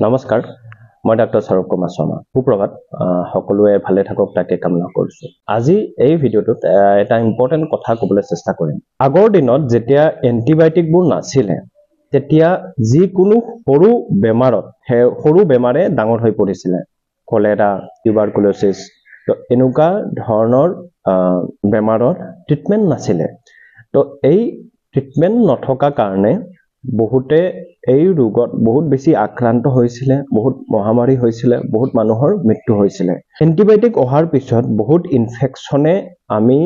নমস্কাৰ, মই ডাক্তৰ সৌৰভ কুমাৰ শৰ্মা। সুপ্ৰভাত, সকলোৱে ভালে থাকক তাকে কামনা কৰিছো। আজি এই ভিডিঅ'টোত এটা ইম্পৰ্টেণ্ট কথা ক'বলৈ চেষ্টা কৰিম। আগৰ দিনত যেতিয়া এন্টিবায়টিকবোৰ নাছিলে, তেতিয়া যিকোনো সৰু বেমাৰে ডাঙৰ হৈ পৰিছিলে। কলেৰা, টিউবাৰকুলোচিছ, তো এনেকুৱা ধৰণৰ বেমাৰৰ ট্ৰিটমেণ্ট নাছিলে। তো এই ট্ৰিটমেণ্ট নথকা কাৰণে বহুতে এই ৰোগত বহুত বেছি আক্ৰান্ত হৈছিলে, বহুত মহামাৰী হৈছিলে, বহুত মানুহৰ মৃত্যু হৈছিলে। এন্টিবায়টিক অহাৰ পিছত বহুত ইনফেকশ্যনে আমি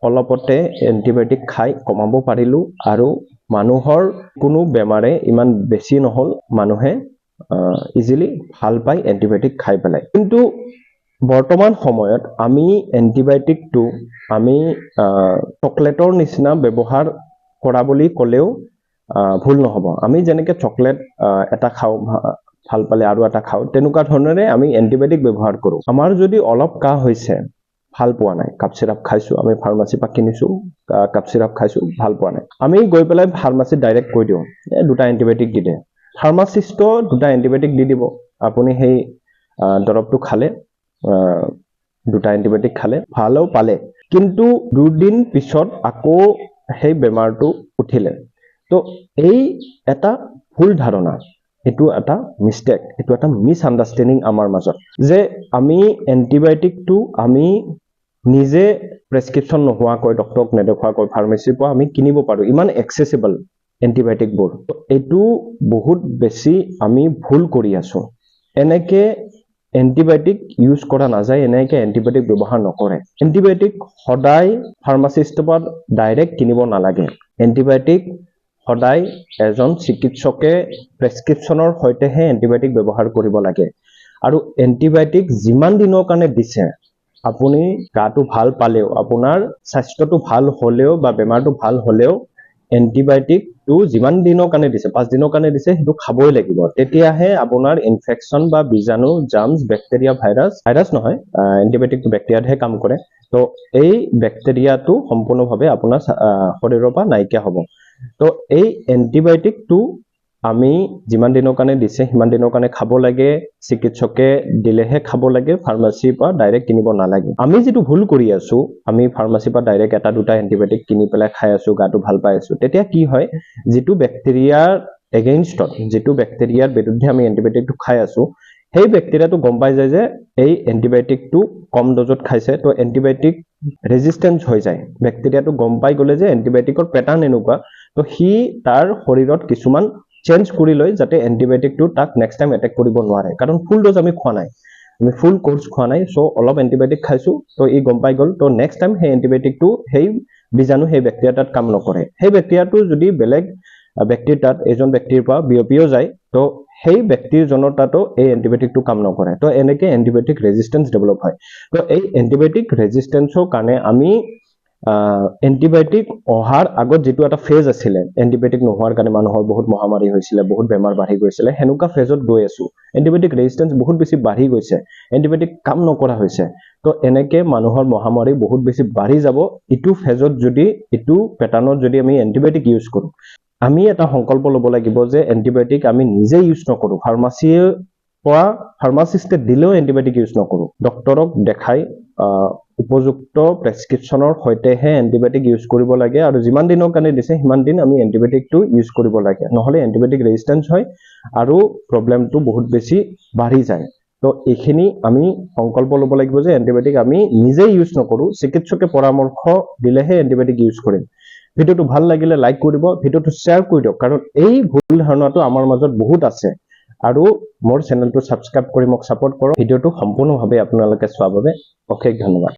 অলপতে এন্টিবায়টিক খাই কমাব পাৰিলো আৰু মানুহৰ কোনো বেমাৰে ইমান বেছি নহল, মানুহে ইজিলি ভাল পাই এন্টিবায়টিক খাই পেলাই। কিন্তু বৰ্তমান সময়ত আমি এন্টিবায়টিকটো আমি চকলেটৰ নিচিনা ব্যৱহাৰ কৰা বুলি ক'লেও ভুল নহব। আমি যেনেকে চকলেট এটা খাওঁ, ভাল পালে আৰু এটা খাওঁ, তেনেকুৱা ধৰণেৰে আমি এন্টিবায়টিক ব্যৱহাৰ কৰোঁ। আমাৰ যদি অলপ কাহ হৈছে, ভাল পোৱা নাই, কাপ চিৰাপ খাইছো, আমি ফাৰ্মাচীৰ পৰা কিনিছো, কাপ চিৰাপ খাইছো, ভাল পোৱা নাই, আমি গৈ পেলাই ফাৰ্মাচীত ডাইৰেক্ট কৈ দিওঁ দুটা এন্টিবায়টিক দি দে। ফাৰ্মাচিষ্টও দুটা এন্টিবায়টিক দি দিব। আপুনি সেই দৰৱটো খালে, দুটা এন্টিবায়টিক খালে, ভালো পালে, কিন্তু দুদিন পিছত আকৌ সেই বেমাৰটো উঠিলে। তো এই এটা ভুল ধাৰণা, এইটো এটা মিষ্টেক, এইটো এটা মিছআণ্ডাৰষ্টেণ্ডিং আমাৰ মাজত, যে আমি এন্টিবায়টিকটো আমি নিজে প্ৰেছক্ৰিপশ্যন নোহোৱাকৈ, ডক্টৰক নেদেখুৱাকৈ ফাৰ্মাচীৰ পৰা আমি কিনিব পাৰোঁ, ইমান এক্সেচিবল এন্টিবায়টিকবোৰ। এইটো বহুত বেছি আমি ভুল কৰি আছো। এনেকে এন্টিবায়টিক ইউজ কৰা নাযায়, এনেকে এন্টিবায়টিক ব্যৱহাৰ নকৰে। এন্টিবায়টিক সদায় ফাৰ্মাচিষ্টৰ পৰা ডাইৰেক্ট কিনিব নালাগে। এন্টিবায়টিক সদায় এজন চিকিৎসকে প্ৰেছক্ৰিপশ্যনৰ সৈতেহে এন্টিবায়টিক ব্যৱহাৰ কৰিব লাগে। আৰু এন্টিবায়টিক যিমান দিনৰ কাৰণে দিছে, আপুনি গাটো ভাল পালেও, আপোনাৰ স্বাস্থ্যটো ভাল হ'লেও বা বেমাৰটো ভাল হ'লেও, এন্টিবায়টিকটো যিমান দিনৰ কাৰণে দিছে, 5 দিনৰ কাৰণে দিছে, সেইটো খাবই লাগিব। তেতিয়াহে আপোনাৰ ইনফেকশ্যন বা বীজাণু, জাৰ্মছ, বেক্টেৰিয়া, ভাইৰাছ নহয়, এন্টিবায়টিকটো বেক্টেৰিয়াতহে কাম কৰে। তো এই বেক্টেৰিয়াটো সম্পূৰ্ণভাৱে আপোনাৰ শৰীৰৰ পৰা নাইকিয়া হ'ব। তো এই এন্টিবায়টিকটো আমি যিমান দিনৰ কাৰণে দিছে সিমান দিনৰ কাৰণে খাব লাগে, চিকিৎসকে দিলেহে খাব লাগে, ফাৰ্মাচীৰ পৰা ডাইৰেক্ট কিনিব নালাগে। আমি যিটো ভুল কৰি আছো, আমি ফাৰ্মাচীৰ পৰা ডাইৰেক্ট এটা দুটা এন্টিবায়টিক কিনি পেলাই খাই আছো, গাটো ভাল পাই আছো, তেতিয়া কি হয়, যিটো বেক্টেৰিয়াৰ এগেইনষ্টত, যিটো বেক্টেৰিয়াৰ বিৰুদ্ধে আমি এন্টিবায়টিকটো খাই আছো, সেই বেক্টেৰিয়াটো গম পাই যায় যে এই এন্টিবায়টিকটো কম ড'জত খাইছে, তো এন্টিবায়টিক ৰেজিষ্টেঞ্চ হৈ যায়। বেক্টেৰিয়াটো গম পাই গ'লে যে এন্টিবায়টিকৰ পেটাৰ্ণ এনেকুৱা, তো সি তাৰ শৰীৰত কিছুমান চেঞ্জ কৰি লয়, যাতে এন্টিবায়টিকটো তাক নেক্সট টাইম এটেক কৰিব নোৱাৰে। কাৰণ ফুল ড'জ আমি খোৱা নাই, আমি ফুল কোৰ্চ খোৱা নাই, চ' অলপ এন্টিবায়টিক খাইছো, তো ই গম পাই গ'ল, তো নেক্সট টাইম সেই এন্টিবায়টিকটো সেই বীজাণু সেই বেক্টেৰিয়া তাত কাম নকৰে। সেই বেক্টেৰিয়াটো যদি বেলেগ ব্যক্তিৰ তাত, এজন ব্যক্তিৰ পৰা বিয়পিও যায়, তো সেই ব্যক্তিজনৰ তাতো এই এন্টিবায়টিকটো কাম নকৰে। তো এনেকে এন্টিবায়টিক ৰেজিষ্টেঞ্চ ডেভেলপ হয়। তো এই এন্টিবায়টিক ৰেজিষ্টেঞ্চৰ কাৰণে আমি এন্টিবায়টিক অহাৰ আগত যিটো এটা ফেজ আছিলে, এন্টিবায়টিক নোহোৱাৰ কাৰণে মানুহৰ বহুত মহামাৰী হৈছিলে, বহুত বেমাৰ বাঢ়ি গৈছিলে, সেনেকুৱা ফেজত গৈ আছো। এন্টিবায়টিক ৰেজিষ্টেঞ্চ বহুত বেছি বাঢ়ি গৈছে, এন্টিবায়টিক কাম নকৰা হৈছে। তো এনেকে মানুহৰ মহামাৰী বহুত বেছি বাঢ়ি যাব। ইটো ফেজত যদি, ইটো পেটাৰ্ণত যদি আমি এন্টিবায়টিক ইউজ কৰো, আমি এটা সংকল্প ল'ব লাগিব যে এন্টিবায়টিক আমি নিজে ইউজ নকৰো, ফাৰ্মাচীৰ পৰা ফাৰ্মাচিষ্টে দিলেও এন্টিবায়টিক ইউজ নকৰো, ডক্টৰক দেখাই উপযুক্ত প্ৰেছক্ৰিপশ্যনৰ সৈতেহে এন্টিবায়টিক ইউজ কৰিব লাগে। আৰু যিমান দিনৰ কাৰণে দিছে সিমান দিন আমি এন্টিবায়টিকটো ইউজ কৰিব লাগে, নহ'লে এন্টিবায়টিক ৰেজিষ্টেঞ্চ হয় আৰু প্ৰব্লেমটো বহুত বেছি বাঢ়ি যায়। তো এইখিনি আমি সংকল্প ল'ব লাগিব যে এন্টিবায়টিক আমি নিজে ইউজ নকৰো, চিকিৎসকে পৰামৰ্শ দিলেহে এন্টিবায়টিক ইউজ কৰিম। ভিডিঅ'টো ভাল লাগিলে লাইক কৰি দিব, ভিডিঅ'টো শ্বেয়াৰ কৰি দিয়ক, কাৰণ এই ভুল ধাৰণাটো আমাৰ মাজত বহুত আছে। আৰু মোৰ চেনেলটো ছাবস্ক্ৰাইব কৰি মোক ছাপোৰ্ট কৰক। ভিডিঅ'টো সম্পূৰ্ণভাৱে আপোনালোকে চোৱাৰ বাবে অশেষ ধন্যবাদ।